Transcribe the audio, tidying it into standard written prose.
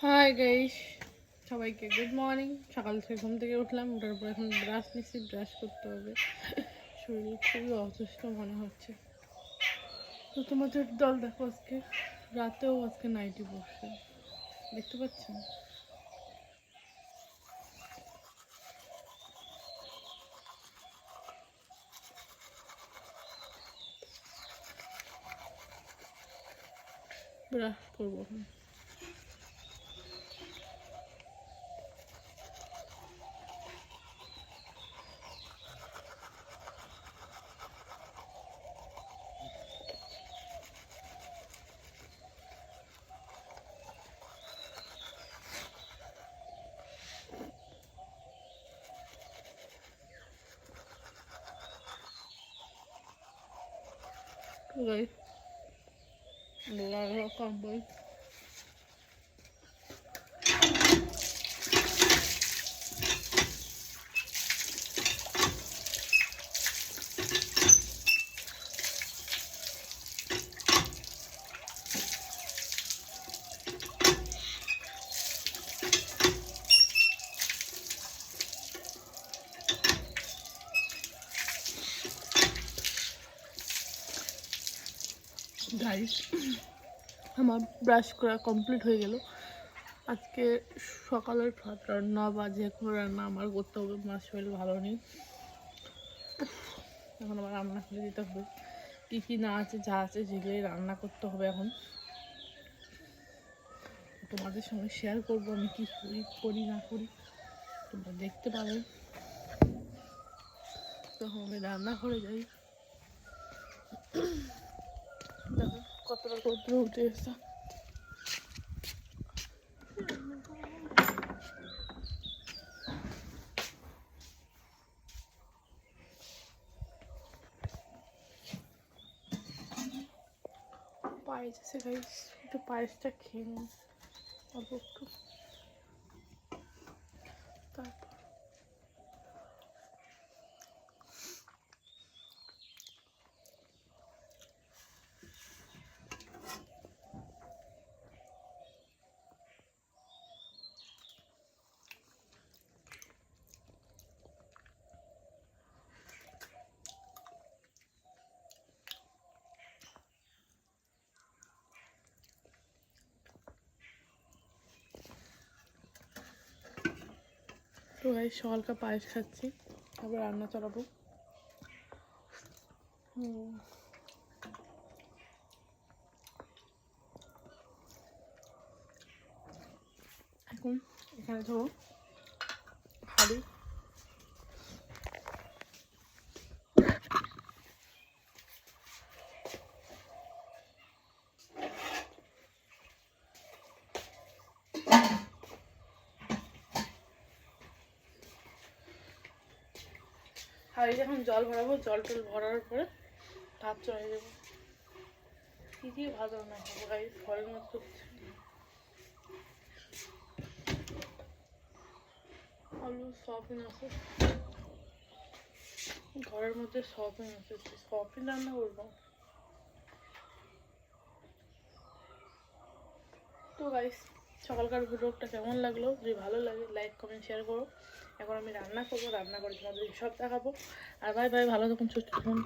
Hi guys, সবাইকে good morning. সকাল থেকে ঘুম থেকে উঠলাম, ওঠার পর এখন ব্রাশ নিচ্ছি, ব্রাশ করতে হবে। শরীর খুবই অসুস্থ মনে হচ্ছে। তো তোমাদের দল দেখো, আজকে রাতেও আজকে নাইটি পড়ছে, দেখতে পাচ্ছেন? ব্রাশ করবো এখন। তো গাইস, কম্বল গাইস, আমার ব্রাশ করা কমপ্লিট হয়ে গেল। আজকে সকালের ভাত রান্না বা যে কোনো রান্না আমার করতে হবে, মার শরীর ভালো নেই। এখন আবার রান্না করে দিতে হবে, কী কী না আছে যা আছে সেগুলোই রান্না করতে হবে। এখন তোমাদের সঙ্গে শেয়ার করবো আমি কী করি না করি, তোমরা দেখতে পাবে। তখন আমি রান্নাঘরে যাই, দেখো কতটা রৌদ্র উঠে এসে। পায়েস আছে গাইস, একটু পায়েসটা খেয়ে নিই অল্প একটু, তারপর তো গাইস সকালকা পায়েস খাচ্ছি, আবার রান্না চালাবো। এখন এখানে ধরো হাঁড়ি, হাঁড়িতে এখন জল ভরাবো। জল টল ভরার পরে ভাত চড়াই দেবো। কী দিয়ে ভাত রান্না করবো গাইস, ঘরের মতো আলু সয়াবিন আছে, ঘরের মধ্যে সয়াবিন আছে, সয়াবিন রান্না করবো। তো গাইস, সকালকার ভিডিওটা কেমন লাগলো? যদি ভালো লাগে লাইক কমেন্ট শেয়ার করো। এখন আমি রান্না করবো, রান্না করে তোমাদের সব দেখাবো। আর ভাই ভালো থাকুন, সুস্থ থাকুন।